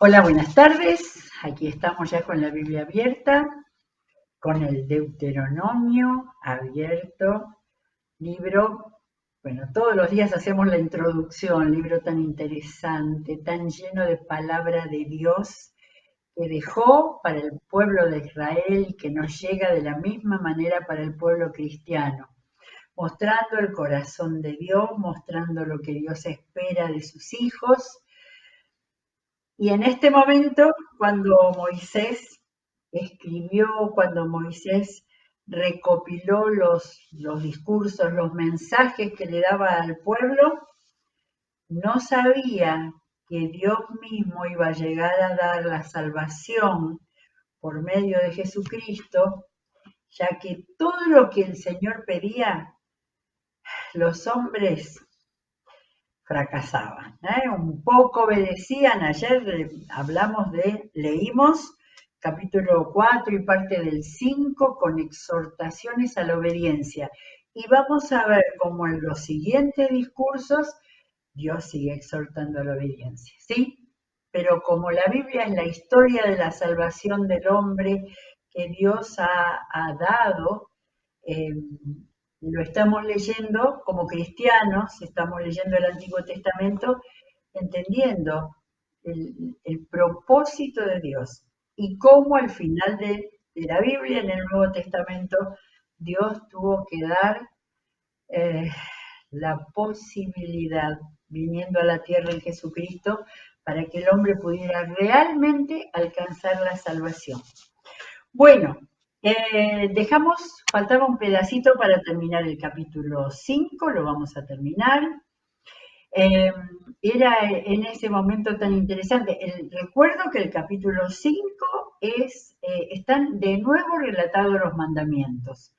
Hola, buenas tardes. Aquí estamos ya con la Biblia abierta, con el Deuteronomio abierto, libro, bueno, todos los días hacemos la introducción, libro tan interesante, tan lleno de palabra de Dios que dejó para el pueblo de Israel y que nos llega de la misma manera para el pueblo cristiano, mostrando el corazón de Dios, mostrando lo que Dios espera de sus hijos. Y en este momento, cuando Moisés escribió, cuando Moisés recopiló los discursos, los mensajes que le daba al pueblo, no sabía que Dios mismo iba a llegar a dar la salvación por medio de Jesucristo, ya que todo lo que el Señor pedía, los hombres fracasaban, un poco obedecían. Ayer leímos capítulo 4 y parte del 5 con exhortaciones a la obediencia. Y vamos a ver cómo en los siguientes discursos Dios sigue exhortando a la obediencia, ¿sí? Pero como la Biblia es la historia de la salvación del hombre que Dios ha dado, eh, lo estamos leyendo como cristianos, estamos leyendo el Antiguo Testamento, entendiendo el propósito de Dios y cómo al final de la Biblia, en el Nuevo Testamento, Dios tuvo que dar eh, la posibilidad, viniendo a la tierra en Jesucristo, para que el hombre pudiera realmente alcanzar la salvación. Bueno, faltaba un pedacito para terminar el capítulo 5, lo vamos a terminar. Era en ese momento tan interesante. Recuerdo que el capítulo 5 están de nuevo relatados los mandamientos.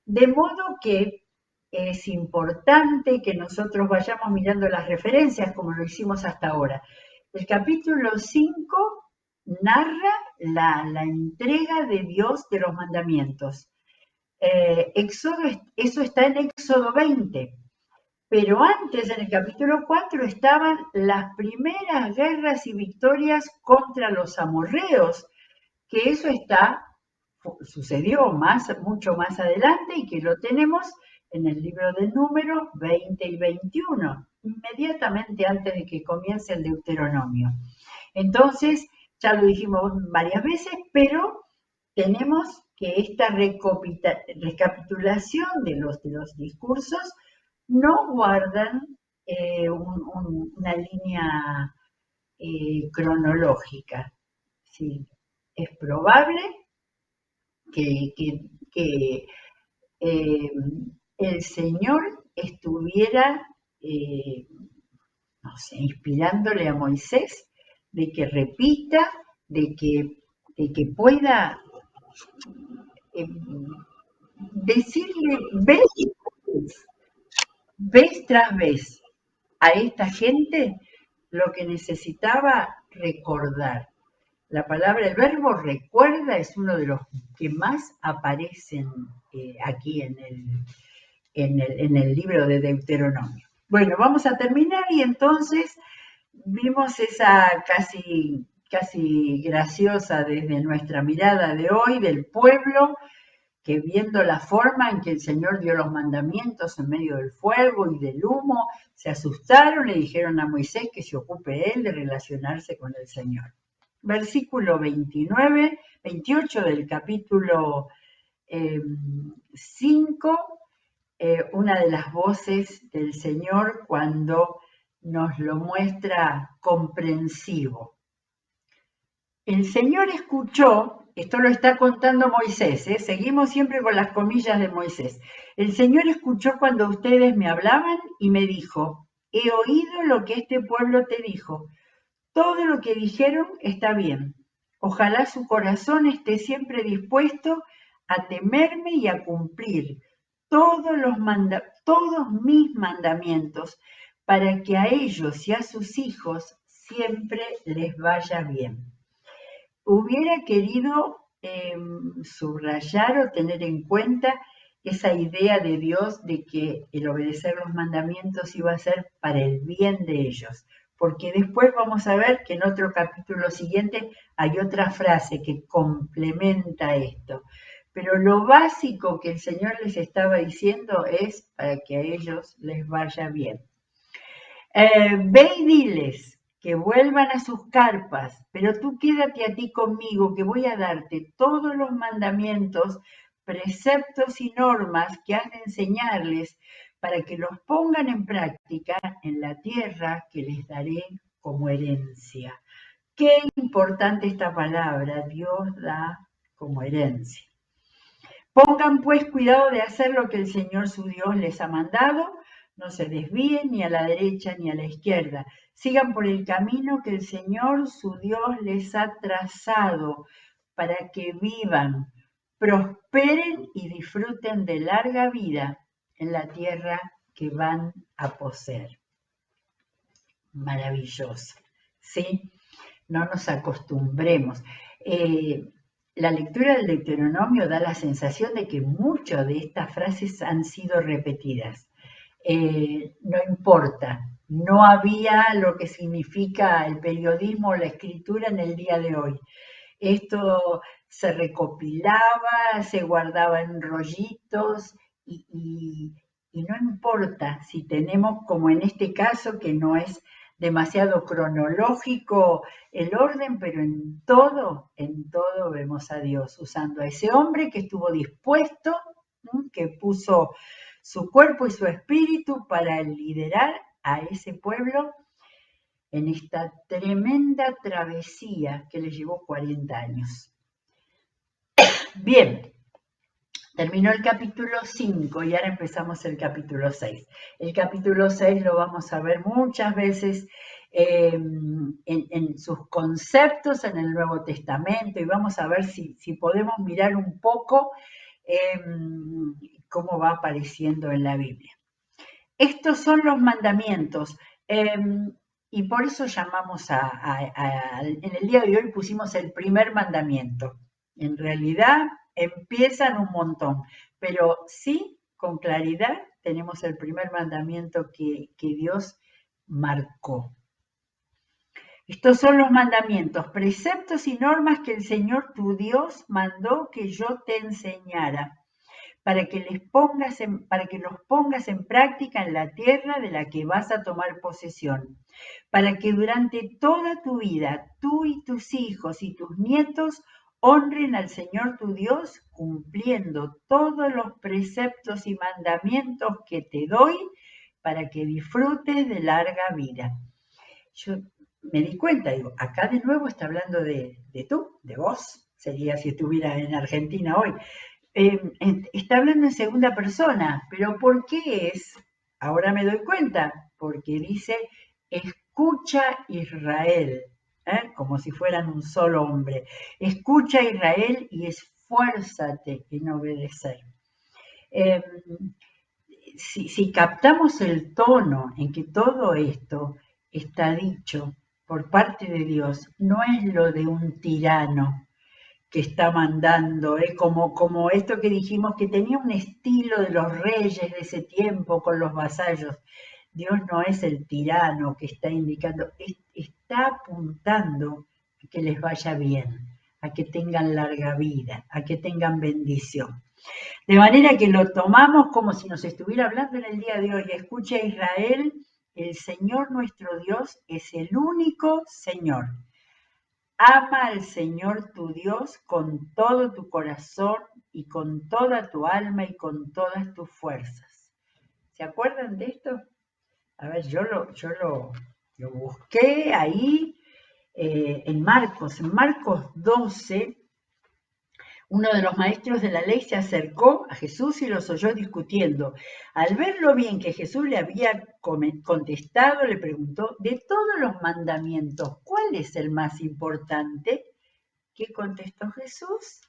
De modo que es importante que nosotros vayamos mirando las referencias como lo hicimos hasta ahora. El capítulo 5 narra la entrega de Dios de los mandamientos. Eso está en Éxodo 20, pero antes, en el capítulo 4, estaban las primeras guerras y victorias contra los amorreos, que eso sucedió mucho más adelante y que lo tenemos en el libro de Números 20 y 21, inmediatamente antes de que comience el Deuteronomio. Entonces, ya lo dijimos varias veces, pero tenemos que esta recapitulación de los discursos no guardan una línea cronológica. Sí, es probable que el Señor estuviera, no sé, inspirándole a Moisés de que repita, de que pueda eh, decirle vez tras vez a esta gente lo que necesitaba recordar. La palabra, el verbo recuerda es uno de los que más aparecen aquí en el libro de Deuteronomio. Bueno, vamos a terminar y entonces vimos esa casi graciosa desde nuestra mirada de hoy del pueblo que viendo la forma en que el Señor dio los mandamientos en medio del fuego y del humo, se asustaron y le dijeron a Moisés que se ocupe él de relacionarse con el Señor. Versículo 28 del capítulo 5, una de las voces del Señor cuando nos lo muestra comprensivo. El Señor escuchó, esto lo está contando Moisés, seguimos siempre con las comillas de Moisés. El Señor escuchó cuando ustedes me hablaban y me dijo, he oído lo que este pueblo te dijo. Todo lo que dijeron está bien. Ojalá su corazón esté siempre dispuesto a temerme y a cumplir todos mis mandamientos para que a ellos y a sus hijos siempre les vaya bien. Hubiera querido subrayar o tener en cuenta esa idea de Dios de que el obedecer los mandamientos iba a ser para el bien de ellos, porque después vamos a ver que en otro capítulo siguiente hay otra frase que complementa esto. Pero lo básico que el Señor les estaba diciendo es para que a ellos les vaya bien. Ve y diles que vuelvan a sus carpas, pero tú quédate a ti conmigo, que voy a darte todos los mandamientos, preceptos y normas que has de enseñarles para que los pongan en práctica en la tierra que les daré como herencia. Qué importante esta palabra, Dios da como herencia. Pongan pues cuidado de hacer lo que el Señor su Dios les ha mandado, no se desvíen ni a la derecha ni a la izquierda, sigan por el camino que el Señor su Dios les ha trazado para que vivan, prosperen y disfruten de larga vida en la tierra que van a poseer. Maravilloso, ¿sí? No nos acostumbremos. La lectura del Deuteronomio da la sensación de que muchas de estas frases han sido repetidas. No importa, no había lo que significa el periodismo o la escritura en el día de hoy. Esto se recopilaba, se guardaba en rollitos y no importa si tenemos, como en este caso, que no es demasiado cronológico el orden, pero en todo vemos a Dios usando a ese hombre que estuvo dispuesto, que puso su cuerpo y su espíritu para liderar a ese pueblo en esta tremenda travesía que le llevó 40 años. Bien, terminó el capítulo 5 y ahora empezamos el capítulo 6. El capítulo 6 lo vamos a ver muchas veces en sus conceptos en el Nuevo Testamento y vamos a ver si podemos mirar un poco cómo va apareciendo en la Biblia. Estos son los mandamientos. Y por eso llamamos en el día de hoy pusimos el primer mandamiento. En realidad empiezan un montón, pero sí, con claridad, tenemos el primer mandamiento que Dios marcó. Estos son los mandamientos, preceptos y normas que el Señor tu Dios mandó que yo te enseñara, para que los pongas en práctica en la tierra de la que vas a tomar posesión, para que durante toda tu vida tú y tus hijos y tus nietos honren al Señor tu Dios cumpliendo todos los preceptos y mandamientos que te doy para que disfrutes de larga vida. Yo me di cuenta, digo, acá de nuevo está hablando de tú, de vos, sería si estuviera en Argentina hoy. Está hablando en segunda persona, pero ¿por qué es? Ahora me doy cuenta, porque dice, escucha Israel, como si fueran un solo hombre. Escucha Israel y esfuérzate en obedecer. Si captamos el tono en que todo esto está dicho por parte de Dios, no es lo de un tirano que está mandando, como esto que dijimos que tenía un estilo de los reyes de ese tiempo con los vasallos. Dios no es el tirano que está indicando, está apuntando a que les vaya bien, a que tengan larga vida, a que tengan bendición. De manera que lo tomamos como si nos estuviera hablando en el día de hoy. Escucha Israel, el Señor nuestro Dios es el único Señor. Ama al Señor tu Dios con todo tu corazón y con toda tu alma y con todas tus fuerzas. ¿Se acuerdan de esto? A ver, yo lo busqué ahí en Marcos 12. Uno de los maestros de la ley se acercó a Jesús y los oyó discutiendo. Al ver lo bien que Jesús le había contestado, le preguntó, de todos los mandamientos, ¿cuál es el más importante? ¿Qué contestó Jesús?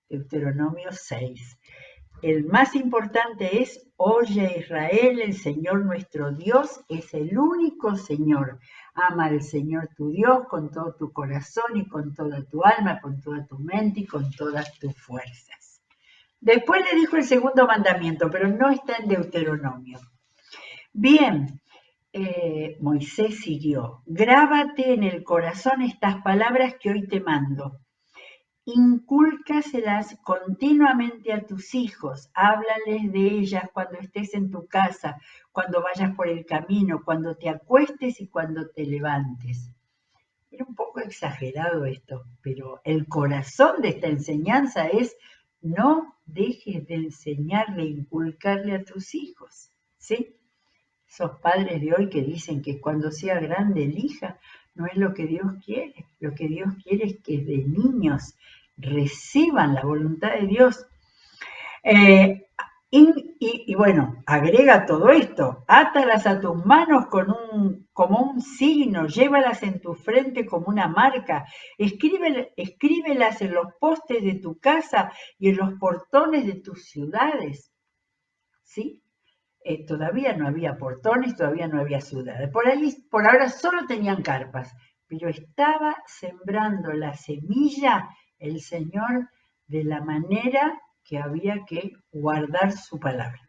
Deuteronomio 6. El más importante es, oye Israel, el Señor nuestro Dios es el único Señor. Ama al Señor tu Dios con todo tu corazón y con toda tu alma, con toda tu mente y con todas tus fuerzas. Después le dijo el segundo mandamiento, pero no está en Deuteronomio. Bien, Moisés siguió: grábate en el corazón estas palabras que hoy te mando. Incúlcaselas continuamente a tus hijos, háblales de ellas cuando estés en tu casa, cuando vayas por el camino, cuando te acuestes y cuando te levantes. Era un poco exagerado esto, pero el corazón de esta enseñanza es: no dejes de enseñarle, inculcarle a tus hijos, ¿sí? Esos padres de hoy que dicen que cuando sea grande elija, no es lo que Dios quiere. Lo que Dios quiere es que de niños reciban la voluntad de Dios. Y bueno, agrega todo esto: átalas a tus manos como un signo, llévalas en tu frente como una marca, escríbelas en los postes de tu casa y en los portones de tus ciudades, ¿sí? Todavía no había portones, todavía no había ciudades. Por ahora solo tenían carpas, pero estaba sembrando la semilla el Señor de la manera que había que guardar su palabra.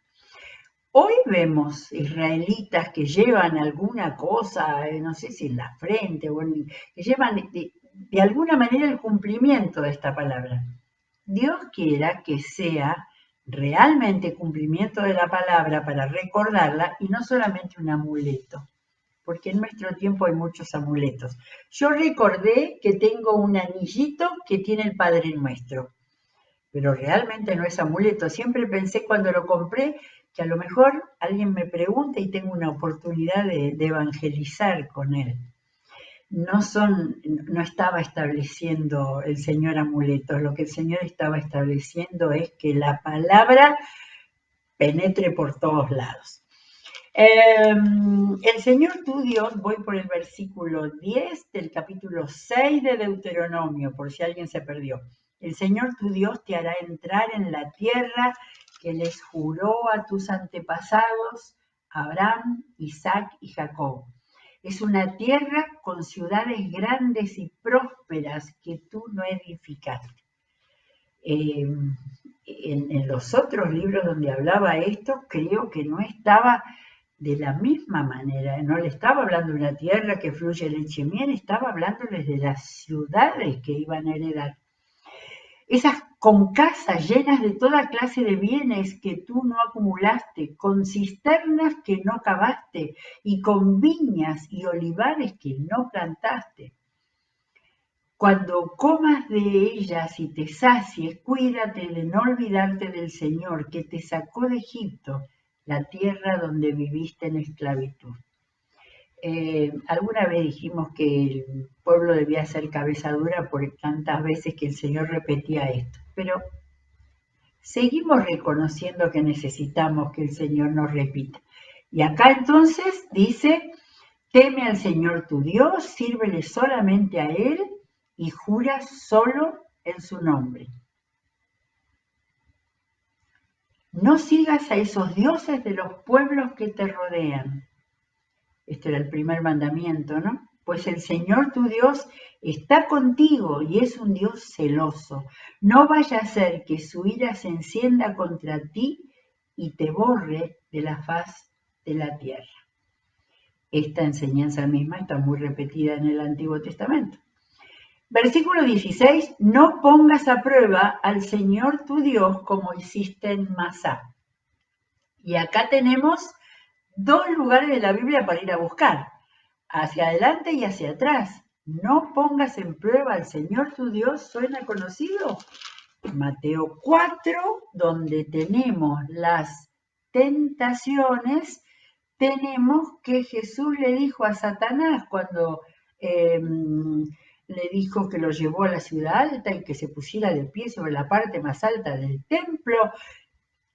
Hoy vemos israelitas que llevan alguna cosa, no sé si en la frente, que llevan de alguna manera el cumplimiento de esta palabra. Dios quiera que sea realmente cumplimiento de la palabra para recordarla y no solamente un amuleto, porque en nuestro tiempo hay muchos amuletos. Yo recordé que tengo un anillito que tiene el Padre Nuestro, pero realmente no es amuleto. Siempre pensé cuando lo compré que a lo mejor alguien me pregunta y tengo una oportunidad de evangelizar con él. No estaba estableciendo el Señor amuletos, lo que el Señor estaba estableciendo es que la palabra penetre por todos lados. El Señor tu Dios, voy por el versículo 10 del capítulo 6 de Deuteronomio, por si alguien se perdió. El Señor tu Dios te hará entrar en la tierra que les juró a tus antepasados, Abraham, Isaac y Jacob. Es una tierra con ciudades grandes y prósperas que tú no edificaste. En los otros libros donde hablaba esto, creo que no estaba de la misma manera. No le estaba hablando de una tierra que fluye leche y miel, estaba hablándoles de las ciudades que iban a heredar. Esas con casas llenas de toda clase de bienes que tú no acumulaste, con cisternas que no cavaste y con viñas y olivares que no plantaste. Cuando comas de ellas y te sacies, cuídate de no olvidarte del Señor que te sacó de Egipto, la tierra donde viviste en esclavitud. Alguna vez dijimos que el pueblo debía ser cabeza dura por tantas veces que el Señor repetía esto, pero seguimos reconociendo que necesitamos que el Señor nos repita. Y acá entonces dice: teme al Señor tu Dios, sírvele solamente a Él y jura solo en su nombre. No sigas a esos dioses de los pueblos que te rodean. Este era el primer mandamiento, ¿no? Pues el Señor tu Dios está contigo y es un Dios celoso. No vaya a ser que su ira se encienda contra ti y te borre de la faz de la tierra. Esta enseñanza misma está muy repetida en el Antiguo Testamento. Versículo 16: no pongas a prueba al Señor tu Dios como hiciste en Masá. Y acá tenemos dos lugares de la Biblia para ir a buscar: hacia adelante y hacia atrás. No pongas en prueba al Señor tu Dios. ¿Suena conocido? Mateo 4, donde tenemos las tentaciones, tenemos que Jesús le dijo a Satanás cuando le dijo que lo llevó a la ciudad alta y que se pusiera de pie sobre la parte más alta del templo.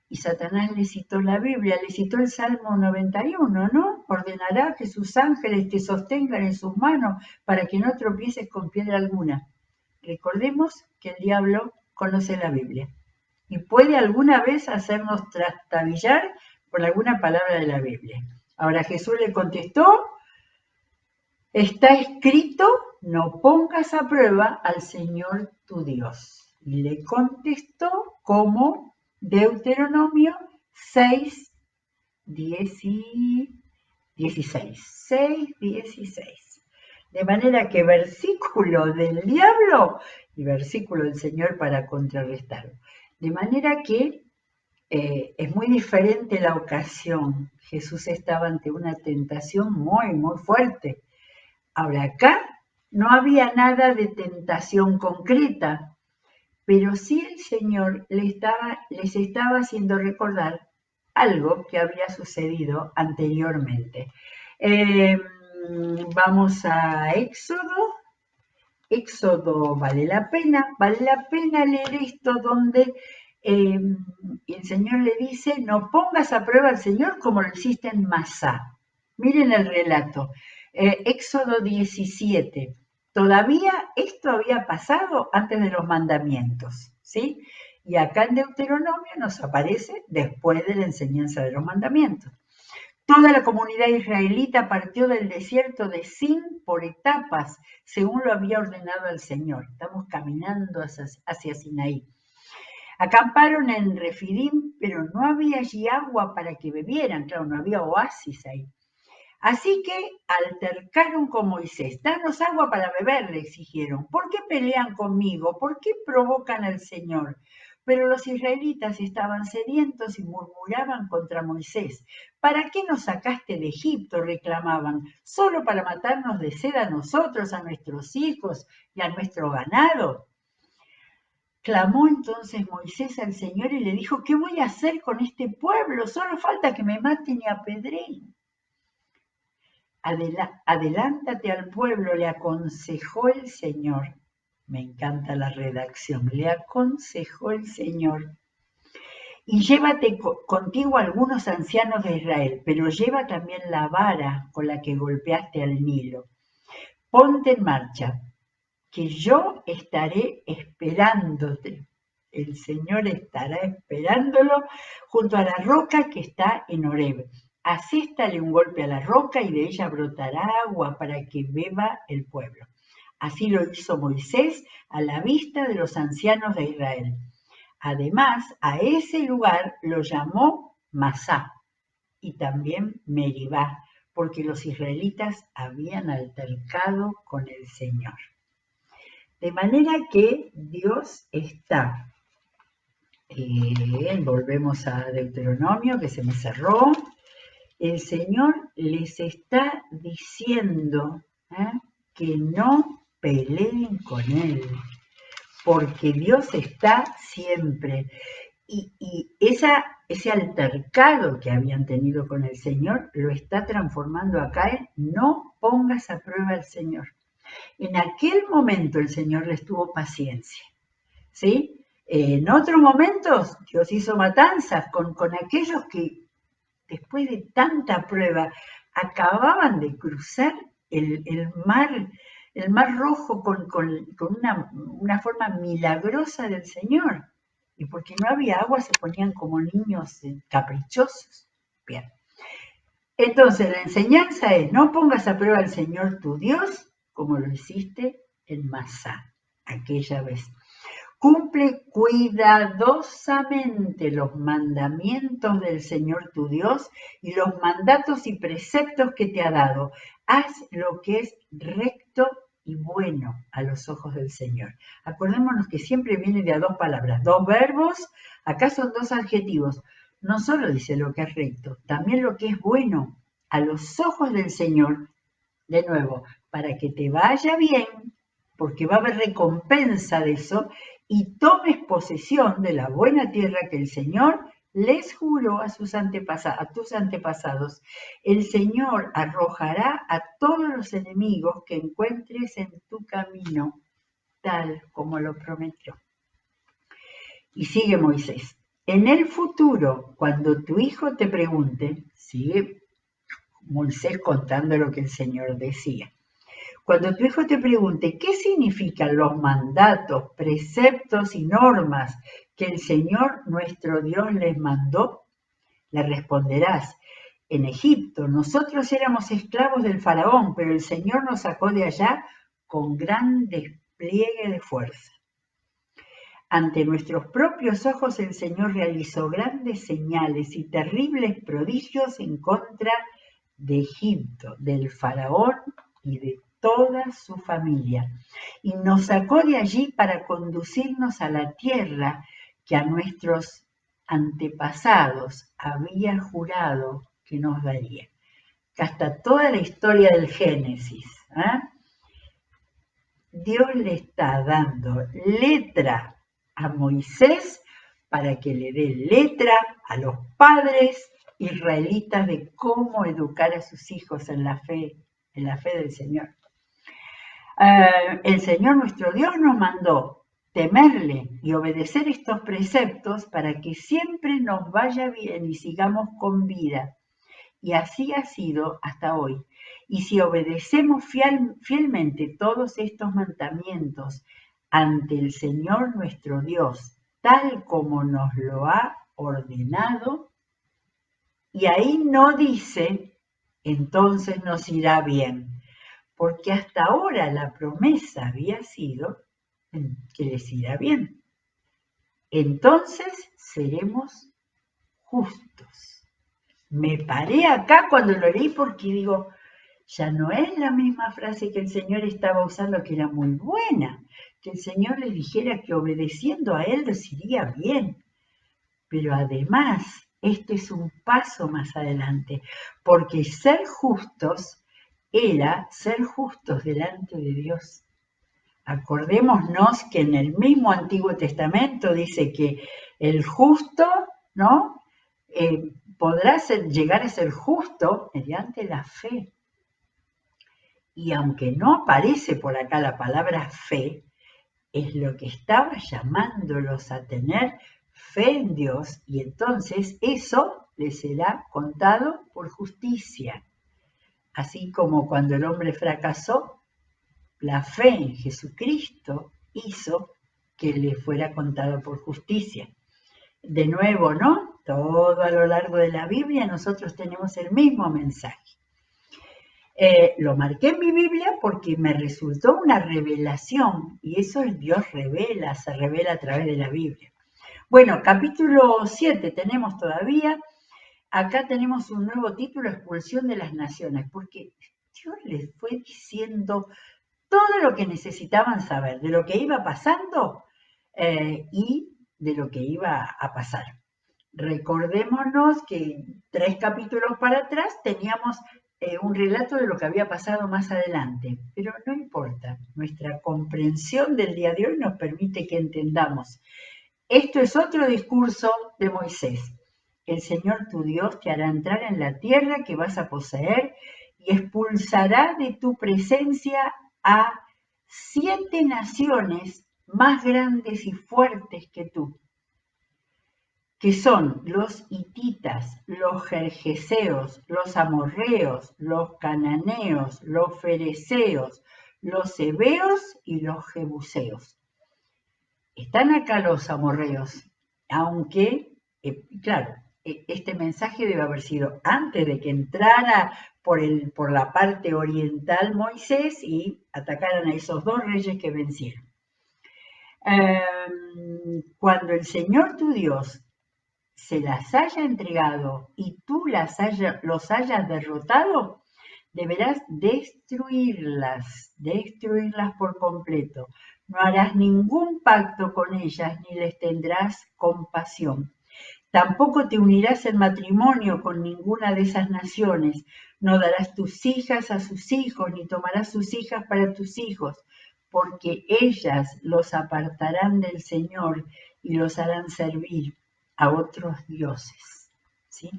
Y Satanás le citó la Biblia, le citó el Salmo 91, ¿no? Ordenará que sus ángeles te sostengan en sus manos para que no tropieces con piedra alguna. Recordemos que el diablo conoce la Biblia y puede alguna vez hacernos trastabillar por alguna palabra de la Biblia. Ahora Jesús le contestó: está escrito, no pongas a prueba al Señor tu Dios. Y le contestó como Deuteronomio 6, 10 y 16, 6, 16. De manera que versículo del diablo y versículo del Señor para contrarrestarlo. De manera que es muy diferente la ocasión. Jesús estaba ante una tentación muy, muy fuerte. Ahora acá no había nada de tentación concreta, pero sí el Señor les estaba haciendo recordar algo que había sucedido anteriormente. Vamos a Éxodo. Éxodo vale la pena leer esto donde el Señor le dice, no pongas a prueba al Señor como lo hiciste en Masá. Miren el relato. Éxodo 17. Todavía esto había pasado antes de los mandamientos, ¿sí? Y acá en Deuteronomio nos aparece después de la enseñanza de los mandamientos. Toda la comunidad israelita partió del desierto de Sin por etapas, según lo había ordenado el Señor. Estamos caminando hacia Sinaí. Acamparon en Refidim, pero no había allí agua para que bebieran. Claro, no había oasis ahí. Así que altercaron con Moisés. Danos agua para beber, le exigieron. ¿Por qué pelean conmigo? ¿Por qué provocan al Señor? Pero los israelitas estaban sedientos y murmuraban contra Moisés. ¿Para qué nos sacaste de Egipto?, reclamaban. ¿Solo para matarnos de sed a nosotros, a nuestros hijos y a nuestro ganado? Clamó entonces Moisés al Señor y le dijo, ¿qué voy a hacer con este pueblo? Solo falta que me maten y apedreen. Adelántate al pueblo, le aconsejó el Señor. Me encanta la redacción. Le aconsejó el Señor. Y llévate contigo algunos ancianos de Israel, pero lleva también la vara con la que golpeaste al Nilo. Ponte en marcha, que yo estaré esperándote. El Señor estará esperándolo junto a la roca que está en Horeb. Aséstale un golpe a la roca y de ella brotará agua para que beba el pueblo. Así lo hizo Moisés a la vista de los ancianos de Israel. Además, a ese lugar lo llamó Masá y también Meribá, porque los israelitas habían altercado con el Señor. De manera que Dios está, volvemos a Deuteronomio, que se me cerró, el Señor les está diciendo que no peleen con Él, porque Dios está siempre. Y ese altercado que habían tenido con el Señor lo está transformando acá en no pongas a prueba al Señor. En aquel momento el Señor les tuvo paciencia, ¿sí? En otros momentos Dios hizo matanzas con aquellos que después de tanta prueba acababan de cruzar el mar Rojo con una forma milagrosa del Señor. Y porque no había agua se ponían como niños caprichosos. Bien. Entonces la enseñanza es, no pongas a prueba al Señor tu Dios como lo hiciste en Masá aquella vez. Cumple cuidadosamente los mandamientos del Señor tu Dios y los mandatos y preceptos que te ha dado. Haz lo que es recto y bueno a los ojos del Señor. Acordémonos que siempre viene de a dos palabras, dos verbos, acá son dos adjetivos. No solo dice lo que es recto, también lo que es bueno a los ojos del Señor, de nuevo, para que te vaya bien, porque va a haber recompensa de eso, y tomes posesión de la buena tierra que el Señor les juró a tus antepasados. El Señor arrojará a todos los enemigos que encuentres en tu camino, tal como lo prometió. Y sigue Moisés. En el futuro, cuando tu hijo te pregunte, sigue Moisés contando lo que el Señor decía. Cuando tu hijo te pregunte qué significan los mandatos, preceptos y normas que el Señor nuestro Dios les mandó, le responderás, en Egipto nosotros éramos esclavos del faraón, pero el Señor nos sacó de allá con gran despliegue de fuerza. Ante nuestros propios ojos el Señor realizó grandes señales y terribles prodigios en contra de Egipto, del faraón y de toda su familia, y nos sacó de allí para conducirnos a la tierra que a nuestros antepasados había jurado que nos daría. Hasta toda la historia del Génesis. Dios le está dando letra a Moisés para que le dé letra a los padres israelitas de cómo educar a sus hijos en la fe del Señor. El Señor nuestro Dios nos mandó temerle y obedecer estos preceptos para que siempre nos vaya bien y sigamos con vida. Y así ha sido hasta hoy. Y si obedecemos fielmente todos estos mandamientos ante el Señor nuestro Dios, tal como nos lo ha ordenado, y ahí no dice, entonces nos irá bien, porque hasta ahora la promesa había sido que les irá bien. Entonces seremos justos. Me paré acá cuando lo leí porque digo, ya no es la misma frase que el Señor estaba usando, que era muy buena, que el Señor les dijera que obedeciendo a Él les iría bien. Pero además, este es un paso más adelante, porque ser justos era ser justos delante de Dios. Acordémonos que en el mismo Antiguo Testamento dice que el justo, ¿no? Podrá llegar a ser justo mediante la fe. Y aunque no aparece por acá la palabra fe, es lo que estaba llamándolos a tener fe en Dios, y entonces eso les será contado por justicia. Así como cuando el hombre fracasó, la fe en Jesucristo hizo que le fuera contado por justicia. De nuevo, ¿no? Todo a lo largo de la Biblia nosotros tenemos el mismo mensaje. Lo marqué en mi Biblia porque me resultó una revelación, y eso es Dios revela, se revela a través de la Biblia. Bueno, capítulo 7 tenemos todavía. Acá tenemos un nuevo título, Expulsión de las Naciones, porque Dios les fue diciendo todo lo que necesitaban saber de lo que iba pasando y de lo que iba a pasar. Recordémonos que 3 capítulos para atrás teníamos un relato de lo que había pasado más adelante, pero no importa, nuestra comprensión del día de hoy nos permite que entendamos. Esto es otro discurso de Moisés. El Señor tu Dios te hará entrar en la tierra que vas a poseer y expulsará de tu presencia a 7 naciones más grandes y fuertes que tú, que son los hititas, los gergeseos, los amorreos, los cananeos, los fereceos, los heveos y los jebuseos. Están acá los amorreos, aunque, claro, este mensaje debe haber sido antes de que entrara por la parte oriental Moisés y atacaran a esos 2 reyes que vencieron. Cuando el Señor tu Dios se las haya entregado y tú los hayas derrotado, deberás destruirlas por completo. No harás ningún pacto con ellas ni les tendrás compasión. Tampoco te unirás en matrimonio con ninguna de esas naciones. No darás tus hijas a sus hijos, ni tomarás sus hijas para tus hijos, porque ellas los apartarán del Señor y los harán servir a otros dioses. ¿Sí?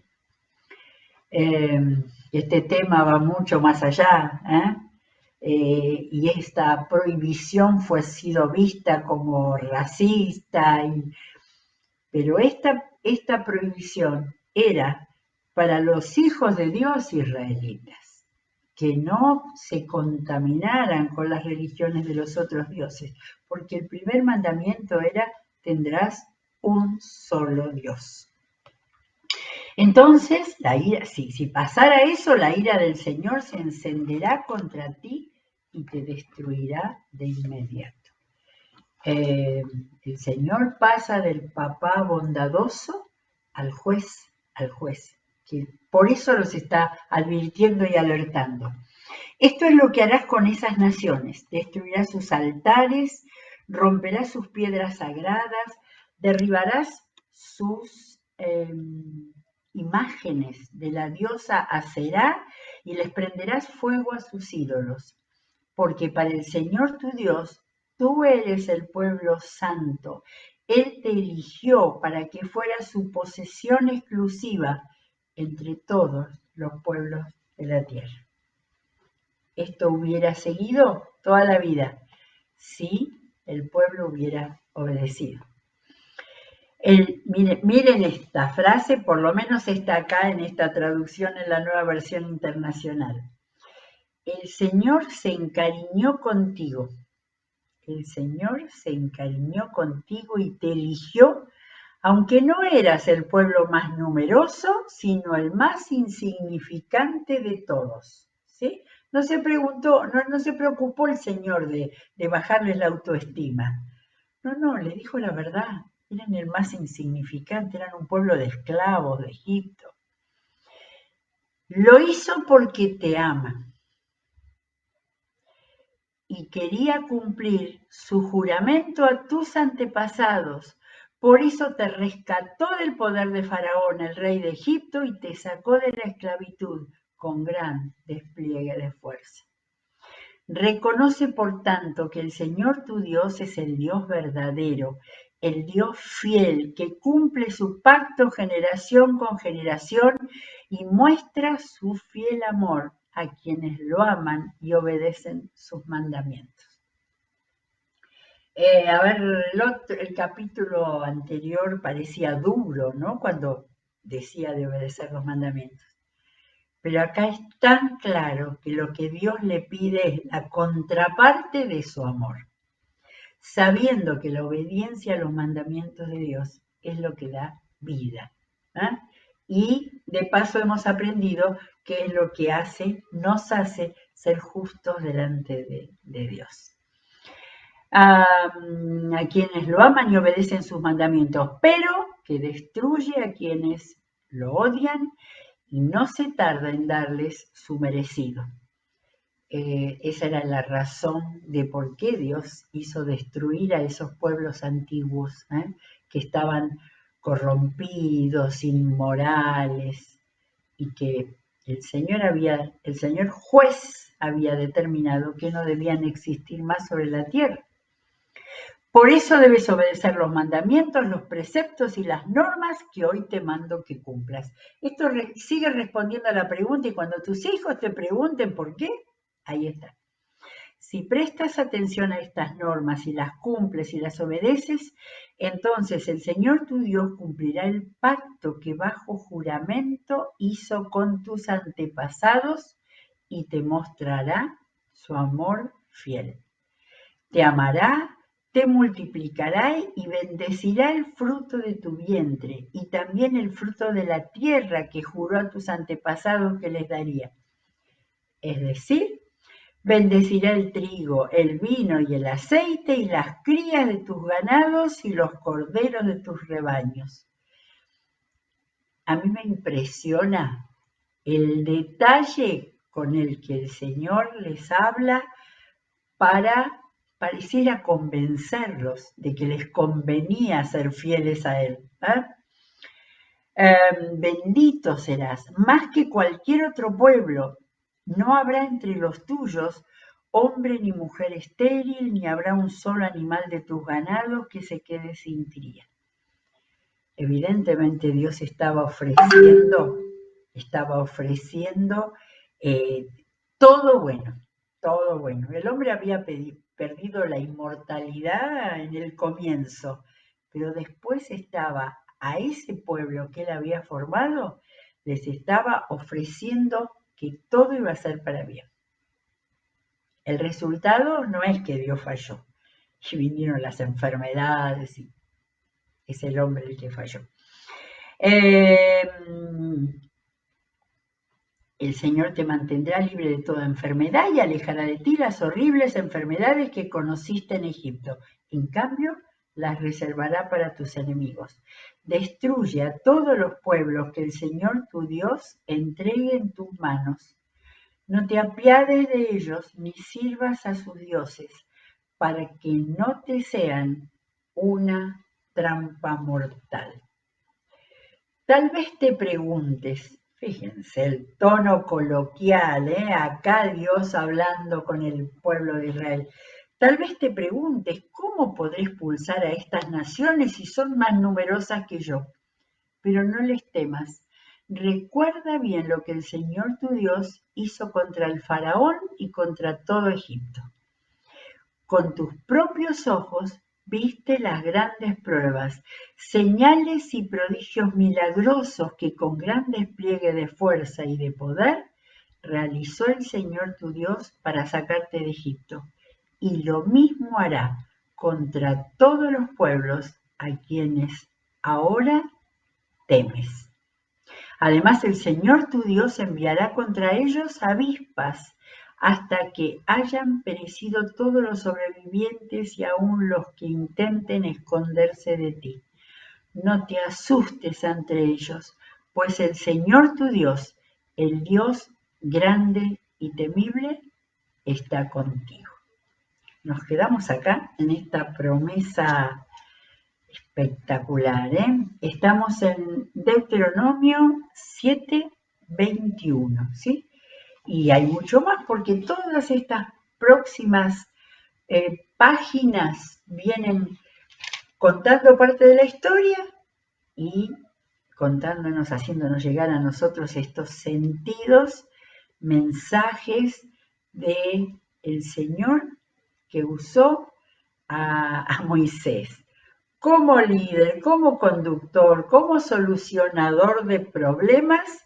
Este tema va mucho más allá, y esta prohibición fue sido vista como racista, pero esta prohibición era para los hijos de Dios israelitas, que no se contaminaran con las religiones de los otros dioses, porque el primer mandamiento era: tendrás un solo Dios. Entonces, si pasara eso, la ira del Señor se encenderá contra ti y te destruirá de inmediato. El Señor pasa del papá bondadoso al juez. que por eso los está advirtiendo y alertando. Esto es lo que harás con esas naciones. Destruirás sus altares, romperás sus piedras sagradas, derribarás sus imágenes de la diosa Aserá y les prenderás fuego a sus ídolos. Porque para el Señor tu Dios, tú eres el pueblo santo. Él te eligió para que fueras su posesión exclusiva entre todos los pueblos de la tierra. Esto hubiera seguido toda la vida si el pueblo hubiera obedecido. Miren esta frase, por lo menos está acá en esta traducción en la Nueva Versión Internacional. El Señor se encariñó contigo. El Señor se encariñó contigo y te eligió, aunque no eras el pueblo más numeroso, sino el más insignificante de todos. ¿Sí? No se preocupó el Señor de bajarles la autoestima. No, le dijo la verdad. Eran el más insignificante, eran un pueblo de esclavos de Egipto. Lo hizo porque te ama y quería cumplir su juramento a tus antepasados. Por eso te rescató del poder de Faraón, el rey de Egipto, y te sacó de la esclavitud con gran despliegue de fuerza. Reconoce, por tanto, que el Señor tu Dios es el Dios verdadero, el Dios fiel, que cumple su pacto generación con generación y muestra su fiel amor a quienes lo aman y obedecen sus mandamientos. El capítulo anterior parecía duro, ¿no? Cuando decía de obedecer los mandamientos. Pero acá es tan claro que lo que Dios le pide es la contraparte de su amor, sabiendo que la obediencia a los mandamientos de Dios es lo que da vida. ¿Eh? Y de paso hemos aprendido que es lo que nos hace ser justos delante de Dios. A quienes lo aman y obedecen sus mandamientos, pero que destruye a quienes lo odian y no se tarda en darles su merecido. Esa era la razón de por qué Dios hizo destruir a esos pueblos antiguos, que estaban corrompidos, inmorales, y que el Señor juez había determinado que no debían existir más sobre la tierra. Por eso debes obedecer los mandamientos, los preceptos y las normas que hoy te mando que cumplas. Esto sigue respondiendo a la pregunta, y cuando tus hijos te pregunten por qué, ahí está. Si prestas atención a estas normas y las cumples y las obedeces, entonces el Señor tu Dios cumplirá el pacto que bajo juramento hizo con tus antepasados y te mostrará su amor fiel. Te amará, te multiplicará y bendecirá el fruto de tu vientre y también el fruto de la tierra que juró a tus antepasados que les daría. Es decir, bendecirá el trigo, el vino y el aceite y las crías de tus ganados y los corderos de tus rebaños. A mí me impresiona el detalle con el que el Señor les habla pareciera convencerlos de que les convenía ser fieles a Él. Bendito serás, más que cualquier otro pueblo. No habrá entre los tuyos hombre ni mujer estéril, ni habrá un solo animal de tus ganados que se quede sin cría. Evidentemente Dios estaba ofreciendo todo bueno, todo bueno. El hombre había perdido la inmortalidad en el comienzo, pero después estaba a ese pueblo que él había formado, les estaba ofreciendo que todo iba a ser para bien. El resultado no es que Dios falló, y vinieron las enfermedades, y es el hombre el que falló. El Señor te mantendrá libre de toda enfermedad y alejará de ti las horribles enfermedades que conociste en Egipto. En cambio, las reservará para tus enemigos. Destruye a todos los pueblos que el Señor tu Dios entregue en tus manos. No te apiades de ellos ni sirvas a sus dioses, para que no te sean una trampa mortal. Tal vez te preguntes, fíjense el tono coloquial, acá Dios hablando con el pueblo de Israel. Tal vez te preguntes, ¿cómo podré expulsar a estas naciones si son más numerosas que yo? Pero no les temas. Recuerda bien lo que el Señor tu Dios hizo contra el faraón y contra todo Egipto. Con tus propios ojos viste las grandes pruebas, señales y prodigios milagrosos que con gran despliegue de fuerza y de poder realizó el Señor tu Dios para sacarte de Egipto. Y lo mismo hará contra todos los pueblos a quienes ahora temes. Además, el Señor tu Dios enviará contra ellos avispas hasta que hayan perecido todos los sobrevivientes y aun los que intenten esconderse de ti. No te asustes ante ellos, pues el Señor tu Dios, el Dios grande y temible, está contigo. Nos quedamos acá en esta promesa espectacular, ¿eh? Estamos en Deuteronomio 7:21, ¿sí? Y hay mucho más porque todas estas próximas páginas vienen contando parte de la historia y contándonos, haciéndonos llegar a nosotros estos sentidos, mensajes de el Señor que usó a Moisés como líder, como conductor, como solucionador de problemas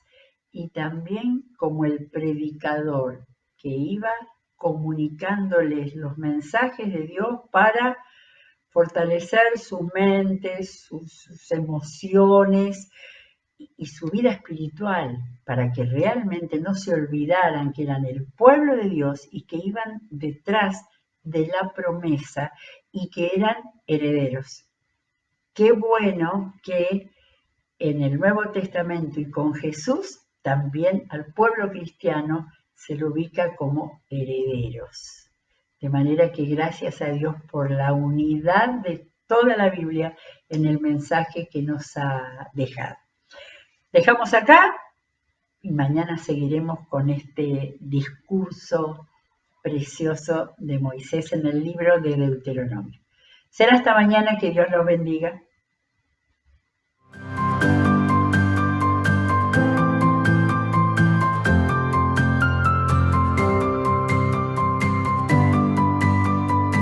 y también como el predicador que iba comunicándoles los mensajes de Dios para fortalecer sus mentes, sus emociones y su vida espiritual, para que realmente no se olvidaran que eran el pueblo de Dios y que iban detrás de la promesa y que eran herederos. Qué bueno que en el Nuevo Testamento y con Jesús también al pueblo cristiano se lo ubica como herederos. De manera que gracias a Dios por la unidad de toda la Biblia en el mensaje que nos ha dejado. Dejamos acá y mañana seguiremos con este discurso precioso de Moisés en el libro de Deuteronomio. Será hasta mañana, que Dios los bendiga.